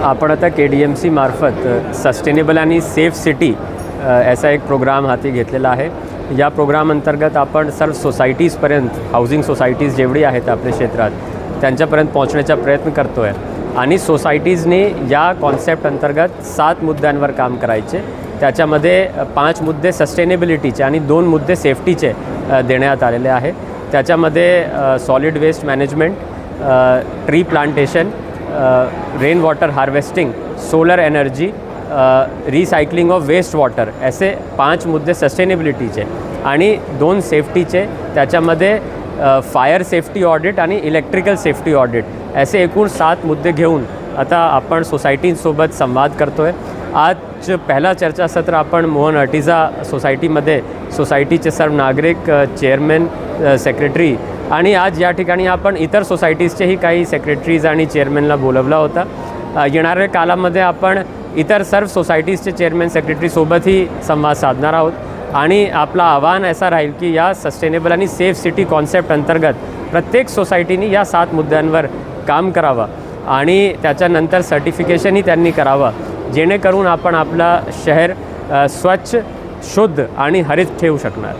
आपण आता KDMC मार्फत सस्टेनेबल आणि सेफ सिटी ऐसा एक प्रोग्राम हाती घेतलेला आहे। या प्रोग्राम अंतर्गत आपण सर्व सोसायटीजपर्यंत हाऊसिंग सोसायटीज जेवढी आहेत आपल्या क्षेत्रात त्यांच्यापर्यंत पोहोचण्याचा प्रयत्न करतो आहे आणि सोसायटीजने या कॉन्सेप्ट अंतर्गत 7 मुद्द्यांवर काम करायचे। त्याच्यामध्ये 5 मुद्दे सस्टेनेबिलिटीचे आणि 2 मुद्दे सेफ्टीचे देण्यात आलेले आहे। त्याच्यामध्ये solid waste management, tree plantation, rain water harvesting, solar energy, recycling of waste water ऐसे 5 मुद्दे सस्टेनेबिलिटीचे आणि 2 सेफ्टीचे। त्याच्यामध्ये फायर सेफ्टी ऑडिट आणि इलेक्ट्रिकल सेफ्टी ऑडिट ऐसे एकूण 7 मुद्दे घेऊन आता आपण सोसायटींसोबत संवाद करतो आहे। आज पहिला चर्चासत्र आपण मोहन अर्टिजा सोसायटीमध्ये सोसायटीचे सर्व नागरिक, चेअरमॅन, सेक्रेटरी आणि आज या ठिकाणी आपण इतर सोसायटीजचेही काही सेक्रेटरीज आणि चेअरमॅनला बोलवला होता। येणाऱ्या कालामध्ये आपण इतर सर्व सोसायटीजचे चेअरमॅन, सेक्रेटरीसोबतही संवाद साधणार आहोत आणि आपला आव्हान ऐसा राहील की या सस्टेनेबल आणि सेफ सिटी कॉन्सेप्ट अंतर्गत प्रत्येक सोसायटीने या 7 मुद्द्यांवर काम करावं आणि त्याच्यानंतर सर्टिफिकेशनही त्यांनी करावं, जेणेकरून आपण आपला शहर स्वच्छ, शुद्ध आणि हरित ठेवू शकणार।